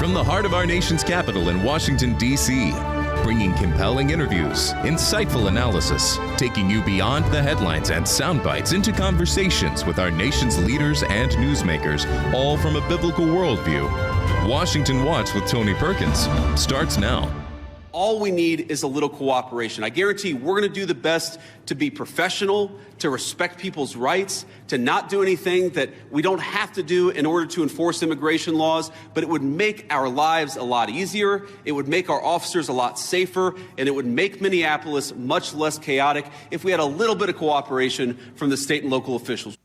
From the heart of our nation's capital in Washington, D.C., bringing compelling interviews, insightful analysis, taking you beyond the headlines and sound bites into conversations with our nation's leaders and newsmakers, all from a biblical worldview. Washington Watch with Tony Perkins starts now. All we need is a little cooperation. I guarantee you, we're going to do the best to be professional, to respect people's rights, to not do anything that we don't have to do in order to enforce immigration laws, but it would make our lives a lot easier, it would make our officers a lot safer, and it would make Minneapolis much less chaotic if we had a little bit of cooperation from the state and local officials.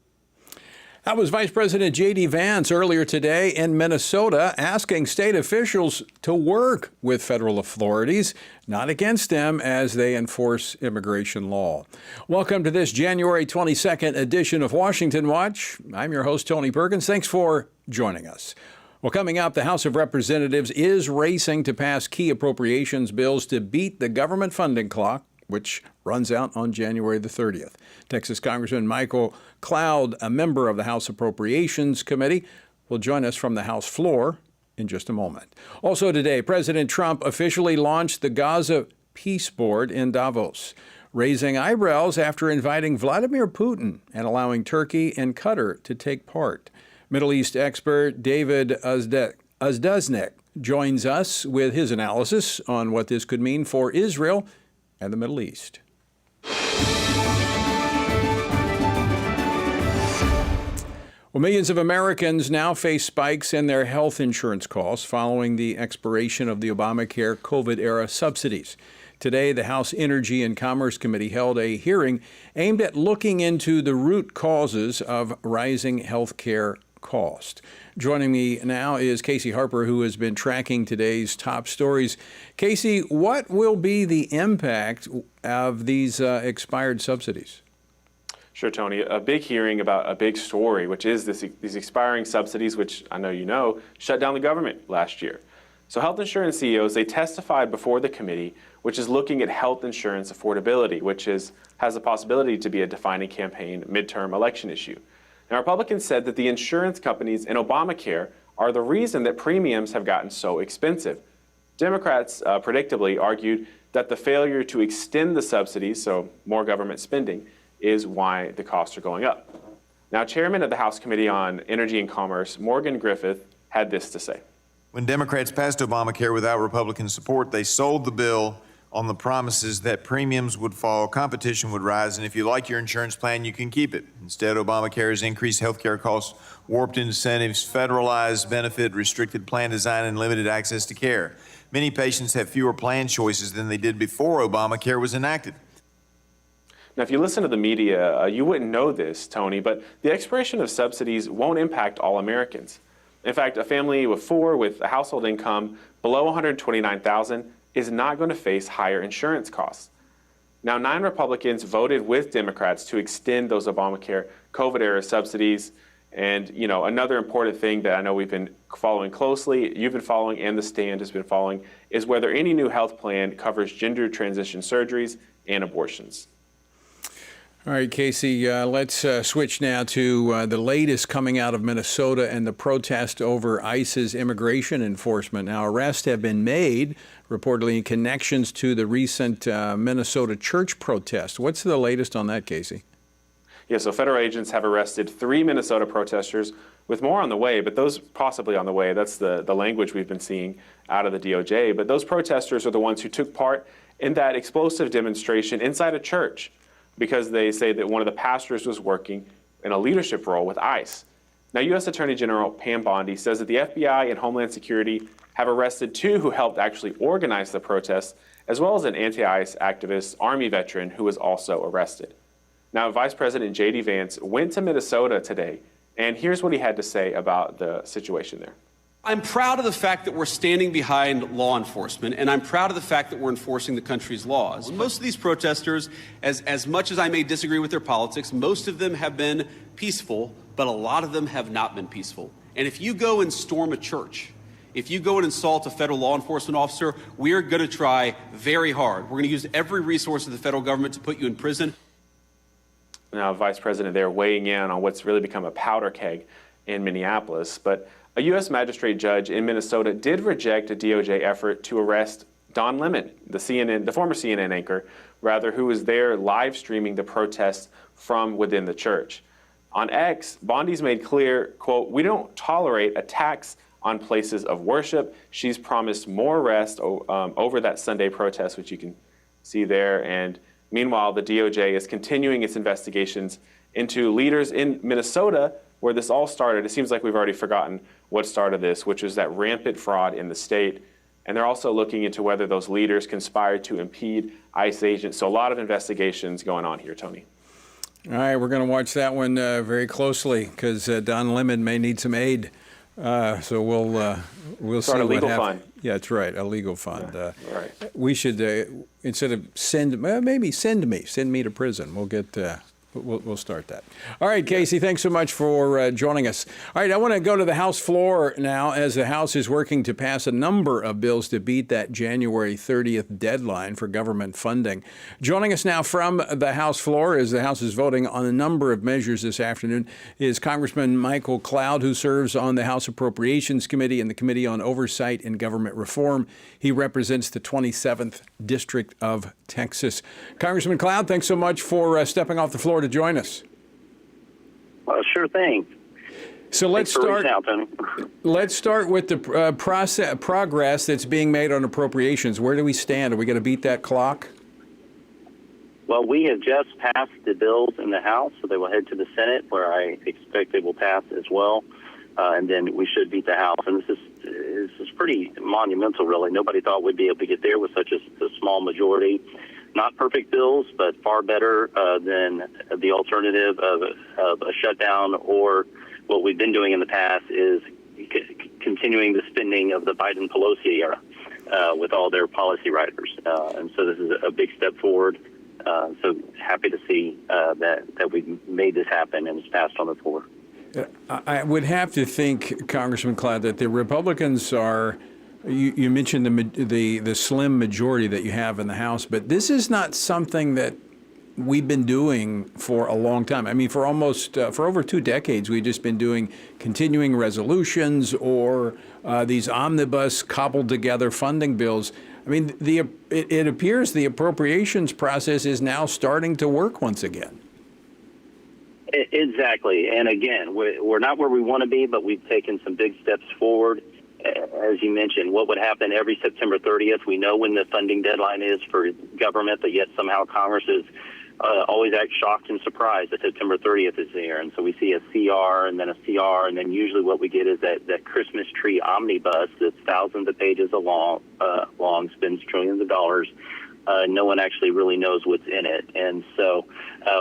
That was Vice President J.D. Vance earlier today in Minnesota, asking state officials to work with federal authorities, not against them, as they enforce immigration law. Welcome to this January 22nd edition of Washington Watch. I'm your host, Tony Perkins. Thanks for joining us. Well, coming up, the House of Representatives is racing to pass key appropriations bills to beat the government funding clock, which runs out on January the 30th. Texas Congressman Michael Cloud, a member of the House Appropriations Committee, will join us from the House floor in just a moment. Also today, President Trump officially launched the Gaza Peace Board in Davos, raising eyebrows after inviting Vladimir Putin and allowing Turkey and Qatar to take part. Middle East expert David Uzdaznik joins us with his analysis on what this could mean for Israel and the Middle East. Well, millions of Americans now face spikes in their health insurance costs following the expiration of the Obamacare COVID-era subsidies. Today, the House Energy and Commerce Committee held a hearing aimed at looking into the root causes of rising health care cost. Joining me now is Casey Harper, who has been tracking today's top stories. Casey, what will be the impact of these expired subsidies? Sure, Tony. A big hearing about a big story, which is these expiring subsidies, which I know you know, shut down the government last year. So health insurance CEOs, they testified before the committee, which is looking at health insurance affordability, which has the possibility to be a defining campaign midterm election issue. Now, Republicans said that the insurance companies and Obamacare are the reason that premiums have gotten so expensive. Democrats predictably argued that the failure to extend the subsidies, so more government spending, is why the costs are going up. Now, Chairman of the House Committee on Energy and Commerce, Morgan Griffith, had this to say. When Democrats passed Obamacare without Republican support, they sold the bill on the promises that premiums would fall, competition would rise, and if you like your insurance plan, you can keep it. Instead, Obamacare has increased health care costs, warped incentives, federalized benefit, restricted plan design, and limited access to care. Many patients have fewer plan choices than they did before Obamacare was enacted. Now, if you listen to the media, you wouldn't know this, Tony, but the expiration of subsidies won't impact all Americans. In fact, a family of four with a household income below $129,000 is not going to face higher insurance costs. Now, 9 Republicans voted with Democrats to extend those Obamacare COVID-era subsidies. And, you know, another important thing that I know we've been following closely, you've been following and the stand has been following, is whether any new health plan covers gender transition surgeries and abortions. All right, Casey, let's switch now to the latest coming out of Minnesota and the protest over ICE's immigration enforcement. Now, arrests have been made, reportedly in connections to the recent Minnesota church protest. What's the latest on that, Casey? Yeah, so federal agents have arrested 3 Minnesota protesters, with more on the way, but those possibly on the way. That's the language we've been seeing out of the DOJ. But those protesters are the ones who took part in that explosive demonstration inside a church, because they say that one of the pastors was working in a leadership role with ICE. Now, U.S. Attorney General Pam Bondi says that the FBI and Homeland Security have arrested 2 who helped actually organize the protests, as well as an anti-ICE activist, Army veteran, who was also arrested. Now, Vice President J.D. Vance went to Minnesota today, and here's what he had to say about the situation there. I'm proud of the fact that we're standing behind law enforcement, and I'm proud of the fact that we're enforcing the country's laws. Most of these protesters, as much as I may disagree with their politics, most of them have been peaceful, but a lot of them have not been peaceful. And if you go and storm a church, if you go and insult a federal law enforcement officer, we're going to try very hard. We're going to use every resource of the federal government to put you in prison. Now, Vice President there weighing in on what's really become a powder keg in Minneapolis. But A U.S. magistrate judge in Minnesota did reject a DOJ effort to arrest Don Lemon, the former CNN anchor, who was there live streaming the protests from within the church. On X, Bondi's made clear, quote, "We don't tolerate attacks on places of worship." She's promised more arrests over that Sunday protest, which you can see there. And meanwhile, the DOJ is continuing its investigations into leaders in Minnesota, where this all started. It seems like we've already forgotten what started this, which was that rampant fraud in the state. And they're also looking into whether those leaders conspired to impede ICE agents. So a lot of investigations going on here, Tony. All right, we're going to watch that one very closely because Don Lemon may need some aid. So we'll start see a legal what fund. Yeah, that's right, a legal fund. Right. We should instead of send me to prison. We'll get. We'll start that. All right, Casey, thanks so much for joining us. All right, I want to go to the House floor now as the House is working to pass a number of bills to beat that January 30th deadline for government funding. Joining us now from the House floor as the House is voting on a number of measures this afternoon is Congressman Michael Cloud, who serves on the House Appropriations Committee and the Committee on Oversight and Government Reform. He represents the 27th District of Texas. Congressman Cloud, thanks so much for stepping off the floor to join us. Sure thing. So let's start with the progress that's being made on appropriations. Where do we stand? Are we going to beat that clock? Well, we have just passed the bills in the House, so they will head to the Senate, where I expect they will pass as well, and then we should beat the House. And this is pretty monumental, really. Nobody thought we'd be able to get there with such a small majority. Not perfect bills, but far better than the alternative of a shutdown, or what we've been doing in the past is continuing the spending of the Biden-Pelosi era with all their policy writers. And so this is a big step forward. So happy to see that we've made this happen and it's passed on the floor. I would have to think, Congressman Cloud, that the Republicans are. You mentioned the slim majority that you have in the House, but this is not something that we've been doing for a long time. I mean, for over 2 decades, we've just been doing continuing resolutions or these omnibus cobbled together funding bills. I mean, it appears the appropriations process is now starting to work once again. Exactly. And again, we're not where we want to be, but we've taken some big steps forward. As you mentioned, what would happen every September 30th? We know when the funding deadline is for government, but yet somehow Congress is always act shocked and surprised that September 30th is there. And so we see a CR and then a CR, and then usually what we get is that Christmas tree omnibus that's thousands of pages long, spends trillions of dollars. No one actually really knows what's in it. And so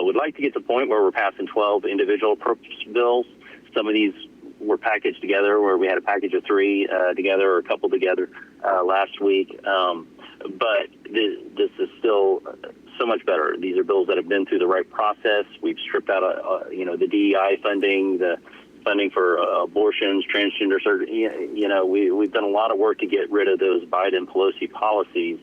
we'd like to get to the point where we're passing 12 individual appropriations bills. Some of these were packaged together, where we had a package of 3 together or a couple together last week. But this is still so much better. These are bills that have been through the right process. We've stripped out, the DEI funding, the funding for abortions, transgender surgery. We've done a lot of work to get rid of those Biden-Pelosi policies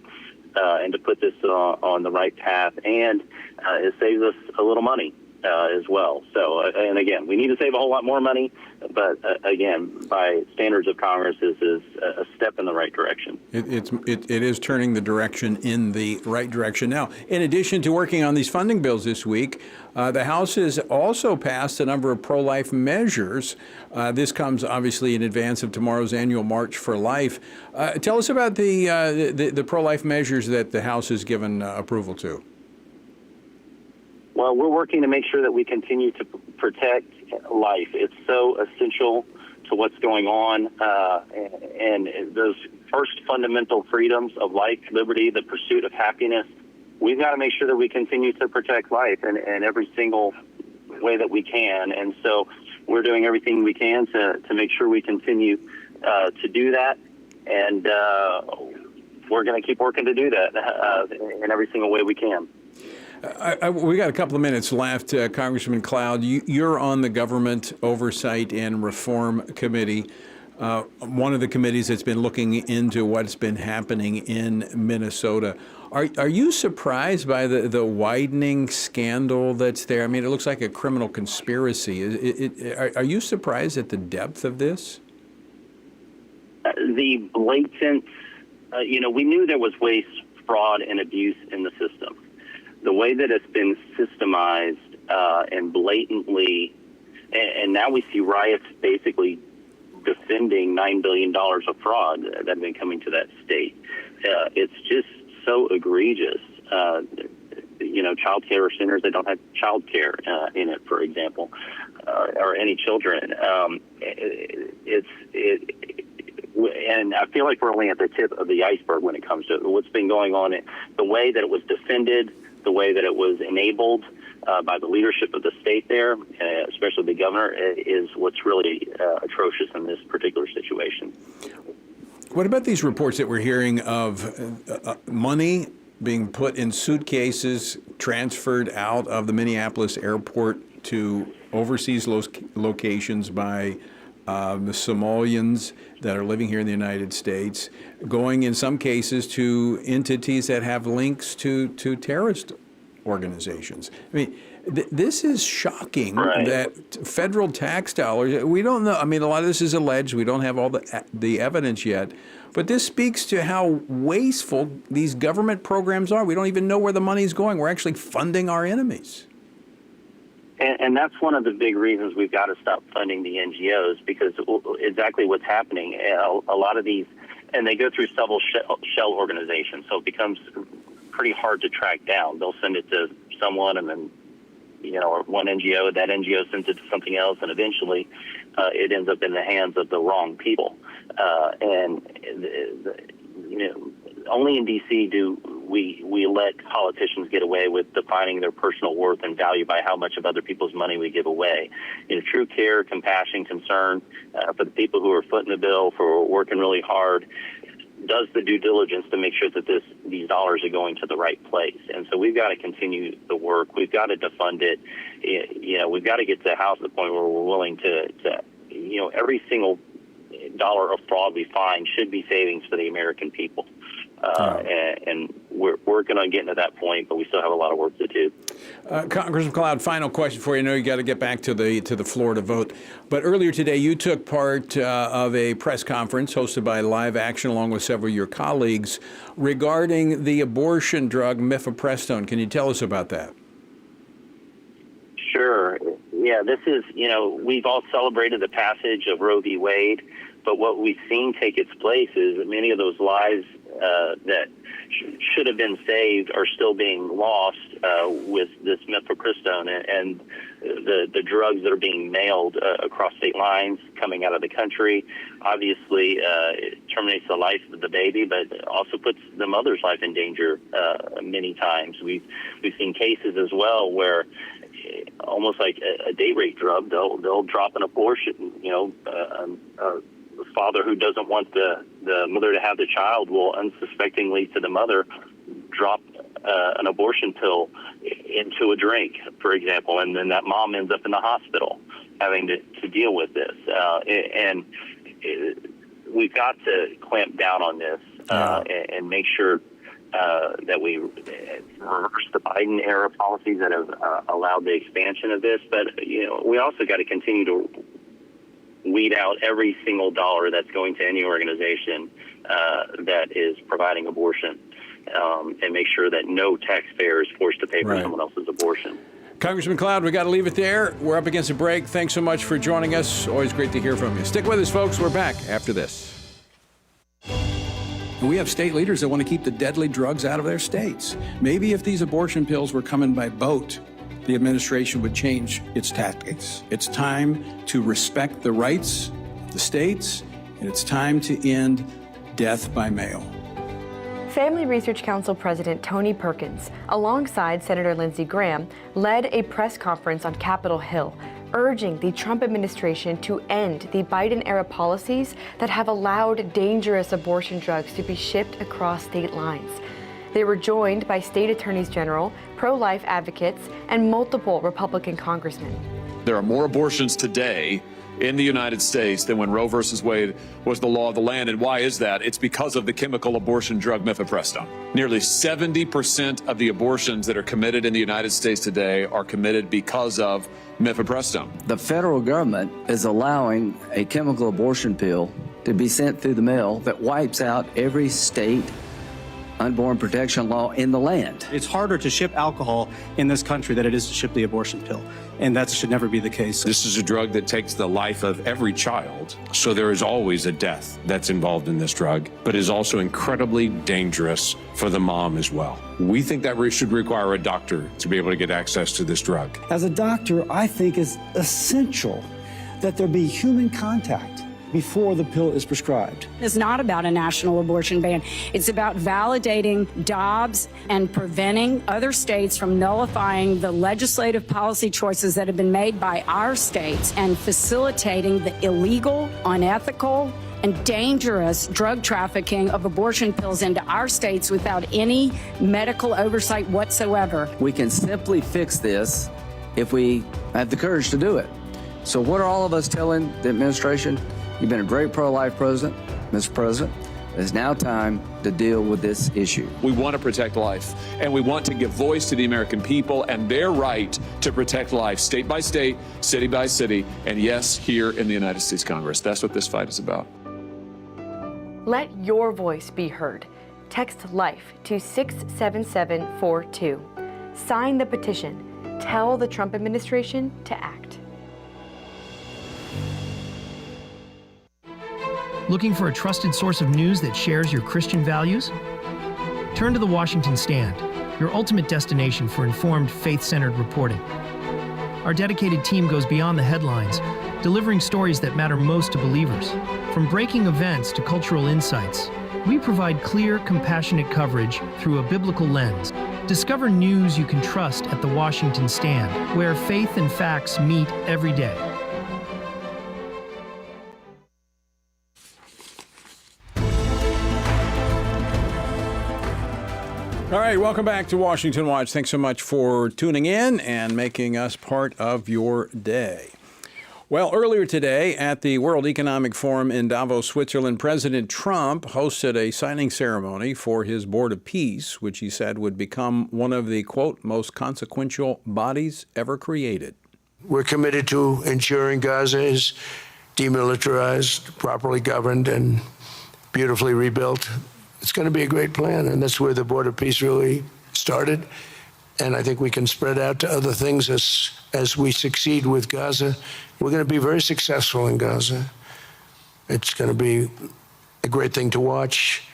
and to put this on the right path. And it saves us a little money as well. So, and again, we need to save a whole lot more money, but again, by standards of Congress, this is a step in the right direction. It is turning the direction in the right direction. Now, in addition to working on these funding bills this week, the House has also passed a number of pro-life measures. This comes obviously in advance of tomorrow's annual March for Life. Tell us about the pro-life measures that the House has given approval to. Well, we're working to make sure that we continue to protect life. It's so essential to what's going on, and those first fundamental freedoms of life, liberty, the pursuit of happiness. We've got to make sure that we continue to protect life in every single way that we can. And so we're doing everything we can to make sure we continue to do that. And we're going to keep working to do that in every single way we can. We got a couple of minutes left, Congressman Cloud. You're on the Government Oversight and Reform Committee, one of the committees that's been looking into what's been happening in Minnesota. Are you surprised by the widening scandal that's there? I mean, it looks like a criminal conspiracy. Are you surprised at the depth of this? The blatant, we knew there was waste, fraud, and abuse in the system. The way that it's been systemized and blatantly, and now we see riots basically defending $9 billion of fraud that have been coming to that state. It's just so egregious. Child care centers that don't have child care in it, for example, or any children. And I feel like we're only at the tip of the iceberg when it comes to what's been going on. The way that it was defended, the way that it was enabled by the leadership of the state there, especially the governor, is what's really atrocious in this particular situation. What about these reports that we're hearing of money being put in suitcases, transferred out of the Minneapolis airport to overseas locations by the Somalians that are living here in the United States, going in some cases to entities that have links to terrorist organizations? I mean, this is shocking, right? That federal tax dollars, we don't know. I mean, a lot of this is alleged. We don't have all the evidence yet. But this speaks to how wasteful these government programs are. We don't even know where the money's going. We're actually funding our enemies. And that's one of the big reasons we've got to stop funding the NGOs, because exactly what's happening, a lot of these, and they go through several shell organizations, so it becomes pretty hard to track down. They'll send it to someone, and then, or one NGO, that NGO sends it to something else, and eventually it ends up in the hands of the wrong people. Only in D.C. do we let politicians get away with defining their personal worth and value by how much of other people's money we give away. True care, compassion, concern for the people who are footing the bill, for working really hard, does the due diligence to make sure that these dollars are going to the right place. And so we've got to continue the work. We've got to defund it. We've got to get to the house at the point where we're willing to every single dollar of fraud we find should be savings for the American people. And we're working on getting to that point, but we still have a lot of work to do. Congressman Cloud, final question for you. I know you got to get back to the floor to vote, but earlier today you took part of a press conference hosted by Live Action along with several of your colleagues regarding the abortion drug mifepristone. Can you tell us about that? Sure. Yeah, this is, we've all celebrated the passage of Roe v. Wade, but what we've seen take its place is that many of those lives that should have been saved are still being lost with this mifepristone and the drugs that are being mailed across state lines coming out of the country. Obviously, it terminates the life of the baby, but also puts the mother's life in danger many times. We've seen cases as well where almost like a date rape drug, they'll drop an abortion. The father who doesn't want the mother to have the child will unsuspectingly to the mother drop an abortion pill into a drink, for example, and then that mom ends up in the hospital having to deal with this. And we've got to clamp down on this and make sure that we reverse the Biden-era policies that have allowed the expansion of this. But, we also got to continue to weed out every single dollar that's going to any organization that is providing abortion and make sure that no taxpayer is forced to pay for someone else's abortion. Congressman Cloud, we got to leave it there. We're up against a break. Thanks so much for joining us. Always great to hear from you. Stick with us, folks. We're back after this. We have state leaders that want to keep the deadly drugs out of their states. Maybe if these abortion pills were coming by boat, the administration would change its tactics. It's time to respect the rights of the states, and it's time to end death by mail. Family Research Council President Tony Perkins, alongside Senator Lindsey Graham, led a press conference on Capitol Hill, urging the Trump administration to end the Biden-era policies that have allowed dangerous abortion drugs to be shipped across state lines. They were joined by state attorneys general, pro-life advocates, and multiple Republican congressmen. There are more abortions today in the United States than when Roe versus Wade was the law of the land. And why is that? It's because of the chemical abortion drug mifepristone. Nearly 70% of the abortions that are committed in the United States today are committed because of mifepristone. The federal government is allowing a chemical abortion pill to be sent through the mail that wipes out every state unborn protection law in the land. It's harder to ship alcohol in this country than it is to ship the abortion pill, and that should never be the case. This is a drug that takes the life of every child, so there is always a death that's involved in this drug, but is also incredibly dangerous for the mom as well. We think that we should require a doctor to be able to get access to this drug. As a doctor, I think it's essential that there be human contact before the pill is prescribed. It's not about a national abortion ban. It's about validating Dobbs and preventing other states from nullifying the legislative policy choices that have been made by our states and facilitating the illegal, unethical, and dangerous drug trafficking of abortion pills into our states without any medical oversight whatsoever. We can simply fix this if we have the courage to do it. So what are all of us telling the administration? You've been a great pro-life president, Mr. President. It's now time to deal with this issue. We want to protect life, and we want to give voice to the American people and their right to protect life, state by state, city by city, and yes, here in the United States Congress. That's what this fight is about. Let your voice be heard. Text LIFE to 67742. Sign the petition. Tell the Trump administration to act. Looking for a trusted source of news that shares your Christian values? Turn to the Washington Stand, your ultimate destination for informed, faith-centered reporting. Our dedicated team goes beyond the headlines, delivering stories that matter most to believers. From breaking events to cultural insights, we provide clear, compassionate coverage through a biblical lens. Discover news you can trust at the Washington Stand, where faith and facts meet every day. All right, welcome back to Washington Watch. Thanks so much for tuning in and making us part of your day. Well, earlier today at the World Economic Forum in Davos, Switzerland, President Trump hosted a signing ceremony for his Board of Peace, which he said would become one of the, quote, most consequential bodies ever created. We're committed to ensuring Gaza is demilitarized, properly governed, and beautifully rebuilt. It's going to be a great plan, and that's where the Board of Peace really started. And I think we can spread out to other things as we succeed with Gaza. We're going to be very successful in Gaza. It's going to be a great thing to watch.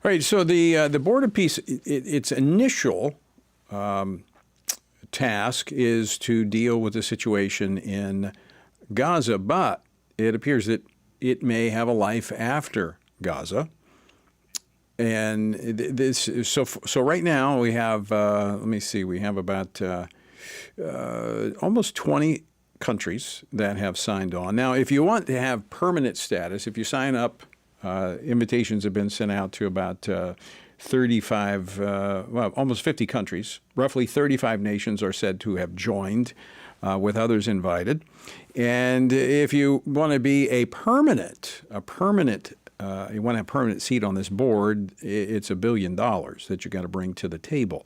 All right, so the Board of Peace, its initial task is to deal with the situation in Gaza, but it appears that it may have a life after Gaza. And this, so right now we have, let me see, we have about almost 20 countries that have signed on. Now, if you want to have permanent status, if you sign up, invitations have been sent out to about 35, well, almost 50 countries. Roughly 35 nations are said to have joined, with others invited. And if you want to be you want to have a permanent seat on this board, it's $1 billion that you got to bring to the table.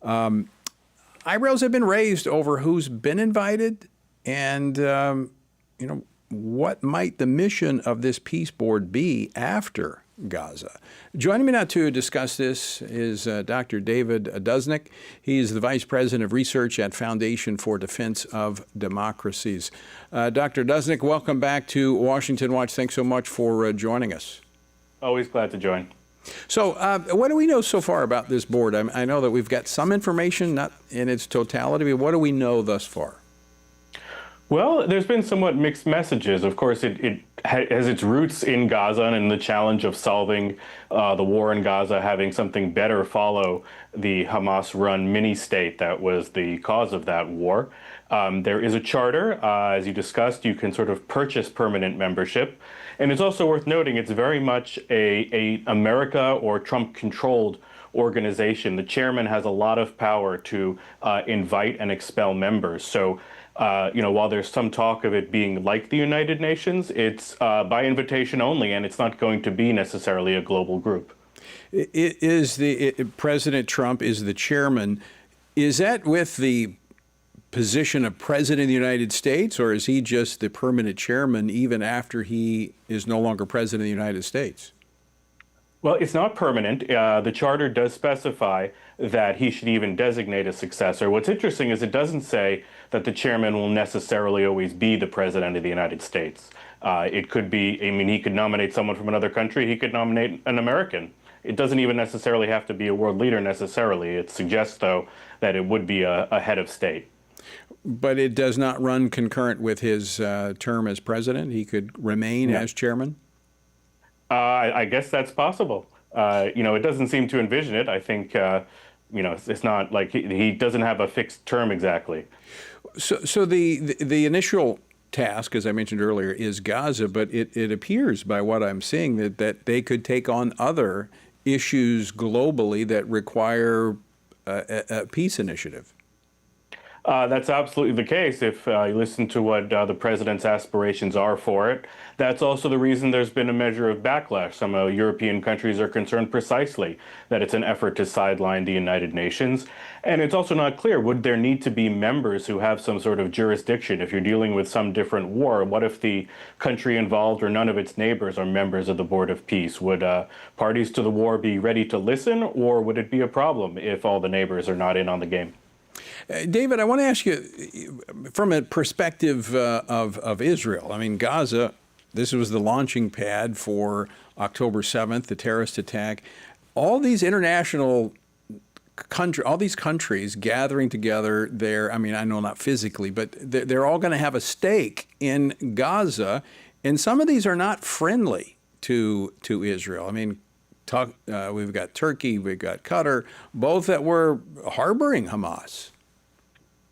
Eyebrows have been raised over who's been invited and, what might the mission of this peace board be after Gaza. Joining me now to discuss this is Dr. David Dusnick. He's the Vice President of Research at Foundation for Defense of Democracies. Dr. Dusnick, welcome back to Washington Watch. Thanks so much for joining us. Always glad to join. So what do we know so far about this board? I know that we've got some information, not in its totality, but what do we know thus far? Well, there's been somewhat mixed messages. Of course, it has its roots in Gaza and in the challenge of solving the war in Gaza, having something better follow the Hamas-run mini-state that was the cause of that war. There is a charter. As you discussed, you can sort of purchase permanent membership. And it's also worth noting it's very much a America or Trump-controlled organization. The chairman has a lot of power to invite and expel members. So while there's some talk of it being like the United Nations, it's by invitation only, and it's not going to be necessarily a global group. President Trump is the chairman. Is that with the position of President of the United States, or is he just the permanent chairman even after he is no longer President of the United States? Well, it's not permanent. The charter does specify that he should even designate a successor. What's interesting is it doesn't say that the chairman will necessarily always be the President of the United States. It could be, I mean, he could nominate someone from another country. He could nominate an American. It doesn't even necessarily have to be a world leader necessarily. It suggests, though, that it would be a head of state. But it does not run concurrent with his term as president? He could remain as chairman? I guess that's possible. It doesn't seem to envision it. I think, it's not like he doesn't have a fixed term exactly. So the initial task, as I mentioned earlier, is Gaza, but it appears by what I'm seeing that they could take on other issues globally that require a peace initiative. That's absolutely the case if you listen to what the president's aspirations are for it. That's also the reason there's been a measure of backlash. Some European countries are concerned precisely that it's an effort to sideline the United Nations. And it's also not clear, would there need to be members who have some sort of jurisdiction? If you're dealing with some different war, what if the country involved or none of its neighbors are members of the Board of Peace? Would parties to the war be ready to listen, or would it be a problem if all the neighbors are not in on the game? David, I want to ask you, from a perspective of Israel, I mean, Gaza, this was the launching pad for October 7th, the terrorist attack. All these international all these countries gathering together there, I mean, I know not physically, but they're all going to have a stake in Gaza, and some of these are not friendly to Israel. I mean, we've got Turkey, we've got Qatar, both that were harboring Hamas.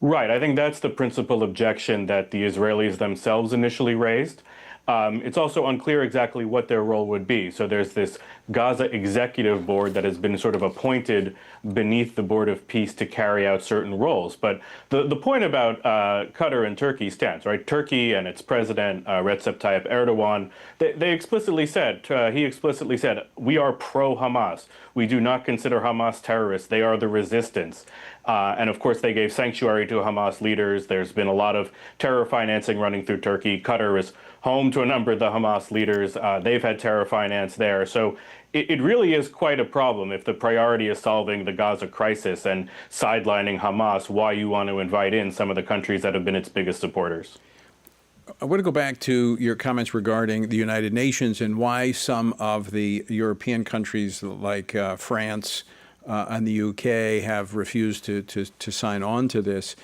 Right. I think that's the principal objection that the Israelis themselves initially raised. It's also unclear exactly what their role would be. So there's this Gaza Executive Board that has been sort of appointed beneath the Board of Peace to carry out certain roles. But the point about Qatar and Turkey stands, right? Turkey and its president, Recep Tayyip Erdogan, he explicitly said, we are pro-Hamas. We do not consider Hamas terrorists. They are the resistance. And of course, they gave sanctuary to Hamas leaders. There's been a lot of terror financing running through Turkey. Qatar is home to a number of the Hamas leaders. They've had terror finance there. So it really is quite a problem if the priority is solving the Gaza crisis and sidelining Hamas, why you want to invite in some of the countries that have been its biggest supporters. I want to go back to your comments regarding the United Nations and why some of the European countries like France and the UK have refused to sign on to this.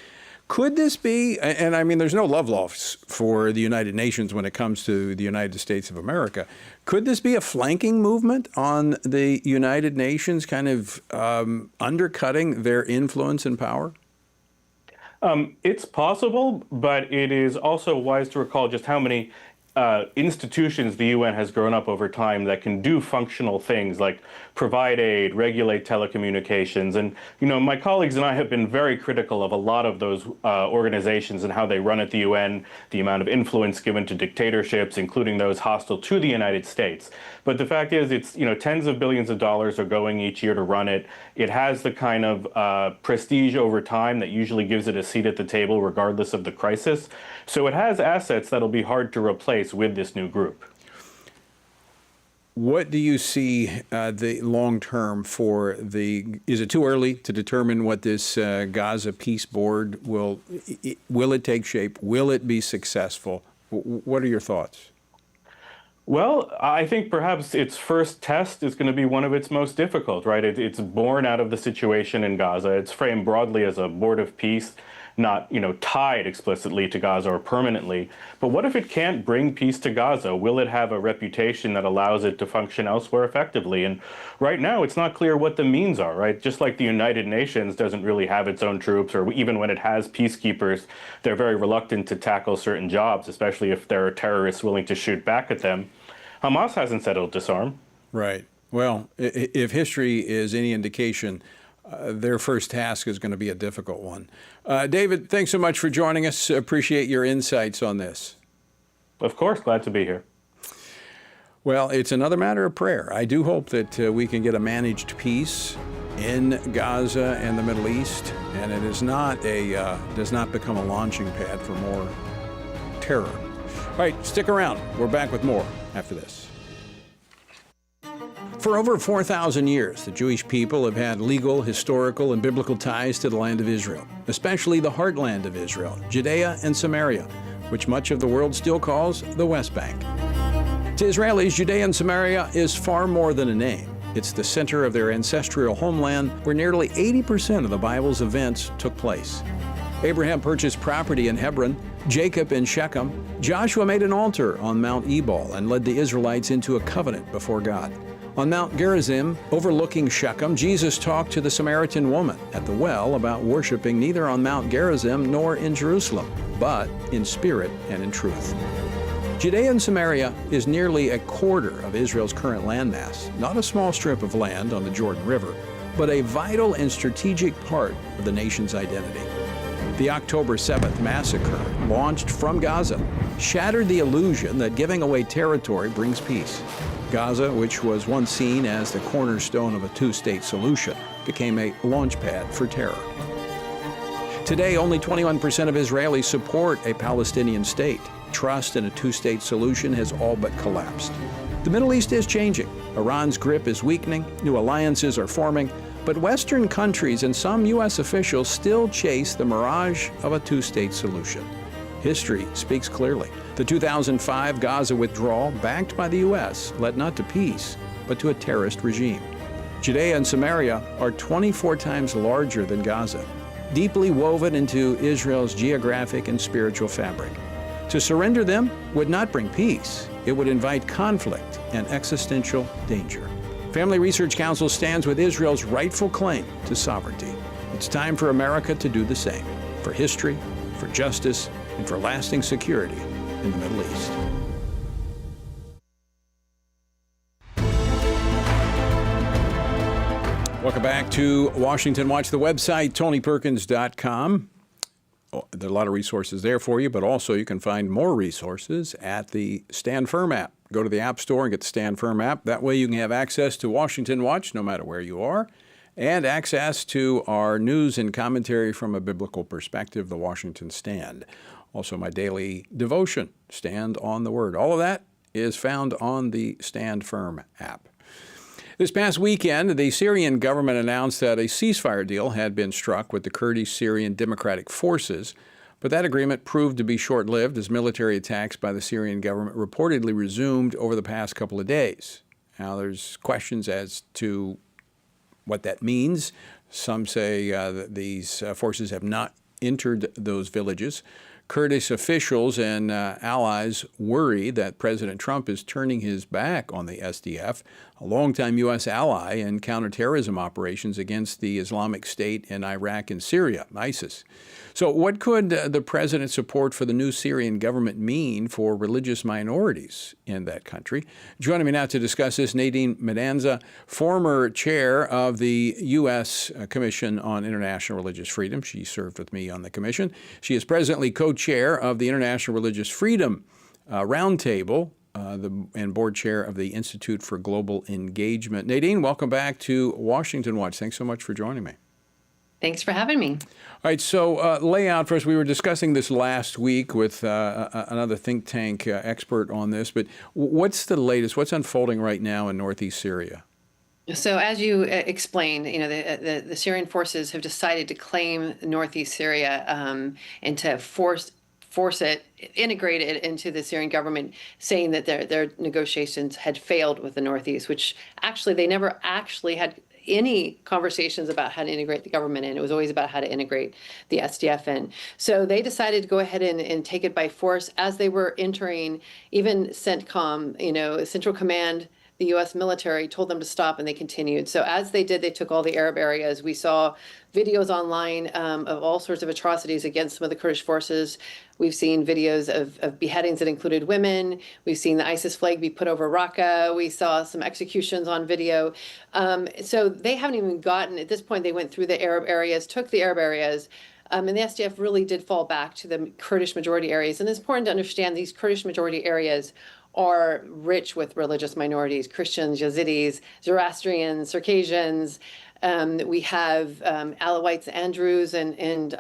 Could this be, and I mean, there's no love lost for the United Nations when it comes to the United States of America. Could this be a flanking movement on the United Nations, kind of undercutting their influence and power? It's possible, but it is also wise to recall just how many institutions the UN has grown up over time that can do functional things like provide aid, regulate telecommunications. And, my colleagues and I have been very critical of a lot of those organizations and how they run at the UN, the amount of influence given to dictatorships, including those hostile to the United States. But the fact is, it's, tens of billions of dollars are going each year to run it. It has the kind of prestige over time that usually gives it a seat at the table, regardless of the crisis. So it has assets that'll be hard to replace with this new group. What do you see the long term for is it too early to determine what this Gaza Peace Board will it take shape? Will it be successful? What are your thoughts? Well, I think perhaps its first test is going to be one of its most difficult, right? It's born out of the situation in Gaza. It's framed broadly as a board of peace, not, tied explicitly to Gaza or permanently. But what if it can't bring peace to Gaza? Will it have a reputation that allows it to function elsewhere effectively? And right now, it's not clear what the means are, right? Just like the United Nations doesn't really have its own troops, or even when it has peacekeepers, they're very reluctant to tackle certain jobs, especially if there are terrorists willing to shoot back at them. Hamas hasn't said it'll disarm. Right. Well, if history is any indication, their first task is going to be a difficult one. David, thanks so much for joining us. Appreciate your insights on this. Of course. Glad to be here. Well, it's another matter of prayer. I do hope that we can get a managed peace in Gaza and the Middle East, and it is not does not become a launching pad for more terror. All right, stick around. We're back with more after this. For over 4,000 years, the Jewish people have had legal, historical, and biblical ties to the land of Israel, especially the heartland of Israel, Judea and Samaria, which much of the world still calls the West Bank. To Israelis, Judea and Samaria is far more than a name. It's the center of their ancestral homeland where nearly 80% of the Bible's events took place. Abraham purchased property in Hebron, Jacob in Shechem, Joshua made an altar on Mount Ebal and led the Israelites into a covenant before God. On Mount Gerizim, overlooking Shechem, Jesus talked to the Samaritan woman at the well about worshiping neither on Mount Gerizim nor in Jerusalem, but in spirit and in truth. Judea and Samaria is nearly a quarter of Israel's current landmass, not a small strip of land on the Jordan River, but a vital and strategic part of the nation's identity. The October 7th massacre, launched from Gaza, shattered the illusion that giving away territory brings peace. Gaza, which was once seen as the cornerstone of a two-state solution, became a launchpad for terror. Today, only 21% of Israelis support a Palestinian state. Trust in a two-state solution has all but collapsed. The Middle East is changing. Iran's grip is weakening, new alliances are forming, but Western countries and some U.S. officials still chase the mirage of a two-state solution. History speaks clearly. The 2005 Gaza withdrawal, backed by the U.S., led not to peace, but to a terrorist regime. Judea and Samaria are 24 times larger than Gaza, deeply woven into Israel's geographic and spiritual fabric. To surrender them would not bring peace. It would invite conflict and existential danger. Family Research Council stands with Israel's rightful claim to sovereignty. It's time for America to do the same, for history, for justice, and for lasting security in the Middle East. Welcome back to Washington Watch, the website, TonyPerkins.com. There are a lot of resources there for you, but also you can find more resources at the Stand Firm app. Go to the App Store and get the Stand Firm app. That way you can have access to Washington Watch no matter where you are, and access to our news and commentary from a biblical perspective, the Washington Stand. Also my daily devotion, Stand on the Word. All of that is found on the Stand Firm app. This past weekend, the Syrian government announced that a ceasefire deal had been struck with the Kurdish Syrian Democratic Forces, but that agreement proved to be short-lived as military attacks by the Syrian government reportedly resumed over the past couple of days. Now, there's questions as to what that means. Some say that these forces have not entered those villages. Kurdish officials and allies worry that President Trump is turning his back on the SDF, a longtime U.S. ally in counterterrorism operations against the Islamic State in Iraq and Syria, ISIS. So what could the president's support for the new Syrian government mean for religious minorities in that country? Joining me now to discuss this, Nadine Medanza, former chair of the U.S. Commission on International Religious Freedom. She served with me on the commission. She is presently co-chair of the International Religious Freedom Roundtable and board chair of the Institute for Global Engagement. Nadine, welcome back to Washington Watch. Thanks so much for joining me. Thanks for having me. All right, so lay out for us, we were discussing this last week with another think tank expert on this, but what's the latest? What's unfolding right now in northeast Syria? So as you explained, the Syrian forces have decided to claim northeast Syria and to force it, integrate it into the Syrian government, saying that their negotiations had failed with the Northeast, which actually they never actually had any conversations about how to integrate the government in. It was always about how to integrate the SDF in. So they decided to go ahead and take it by force as they were entering. Even CENTCOM, Central Command, the U.S. military told them to stop, and they continued. So as they did, they took all the Arab areas. We saw videos online of all sorts of atrocities against some of the Kurdish forces. We've seen videos of beheadings that included women. We've seen the ISIS flag be put over Raqqa. We saw some executions on video. So they haven't even gotten, at this point, they went through the Arab areas, took the Arab areas, and the SDF really did fall back to the Kurdish majority areas. And it's important to understand these Kurdish majority areas are rich with religious minorities, Christians, Yazidis, Zoroastrians, Circassians, We have Alawites and Druze and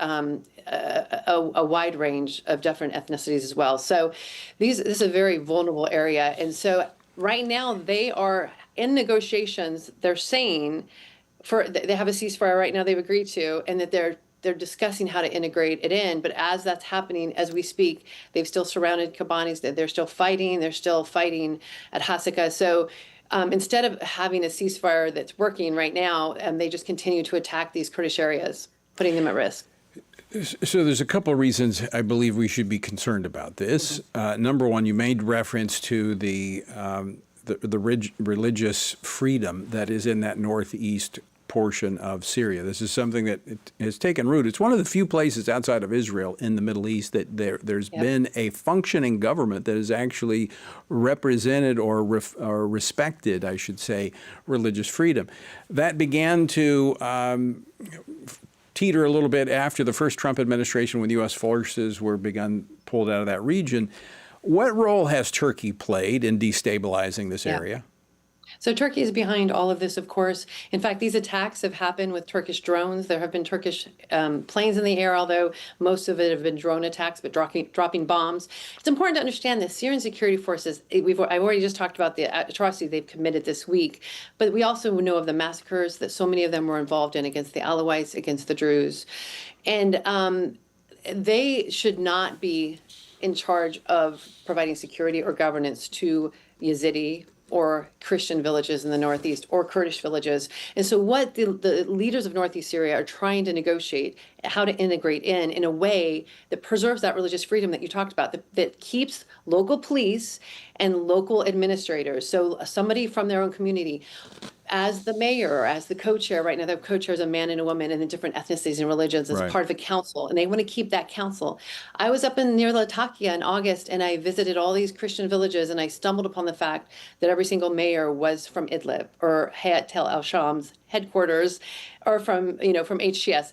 a wide range of different ethnicities as well. So this is a very vulnerable area. And so right now they are in negotiations. They're saying they have a ceasefire right now they've agreed to, and that they're discussing how to integrate it in. But as that's happening, as we speak, they've still surrounded Kobanis. They're still fighting. They're still fighting at Hasaka. So instead of having a ceasefire that's working right now, they just continue to attack these Kurdish areas, putting them at risk. So there's a couple of reasons I believe we should be concerned about this. Number one, you made reference to the religious freedom that is in that northeast portion of Syria. This is something that has taken root. It's one of the few places outside of Israel in the Middle East that there's been a functioning government that has actually represented or respected, I should say, religious freedom. That began to teeter a little bit after the first Trump administration when U.S. forces were pulled out of that region. What role has Turkey played in destabilizing this area? So Turkey is behind all of this, of course. In fact, these attacks have happened with Turkish drones. There have been Turkish planes in the air, although most of it have been drone attacks, but dropping bombs. It's important to understand that Syrian security forces, I've already just talked about the atrocity they've committed this week, but we also know of the massacres that so many of them were involved in against the Alawites, against the Druze. And they should not be in charge of providing security or governance to Yazidi or Christian villages in the Northeast or Kurdish villages. And so what the leaders of Northeast Syria are trying to negotiate how to integrate in a way that preserves that religious freedom that you talked about, that keeps local police and local administrators, so somebody from their own community, as the mayor or as the co-chair. Right now the co-chair is a man and a woman and the different ethnicities and religions as part of a council, and they want to keep that council. I was up near Latakia in August, and I visited all these Christian villages, and I stumbled upon the fact that every single mayor was from Idlib or Hayat Tel al-Sham's headquarters, or from HTS.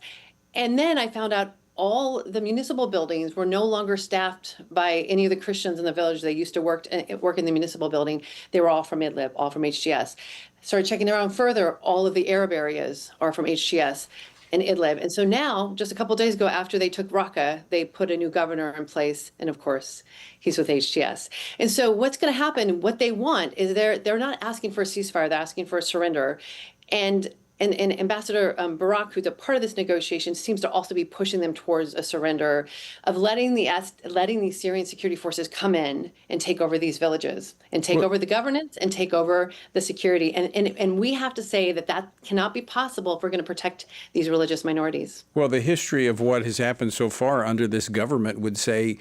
And then I found out all the municipal buildings were no longer staffed by any of the Christians in the village. They used to work in the municipal building. They were all from Idlib, all from HTS. Started checking around further. All of the Arab areas are from HTS and Idlib. And so now, just a couple of days ago, after they took Raqqa, they put a new governor in place. And of course, he's with HTS. And so what's going to happen, what they want is they're not asking for a ceasefire. They're asking for a surrender. And Ambassador Barak, who's a part of this negotiation, seems to also be pushing them towards a surrender, of letting these Syrian security forces come in and take over these villages and take over the governance and take over the security. And we have to say that cannot be possible if we're going to protect these religious minorities. Well, the history of what has happened so far under this government would say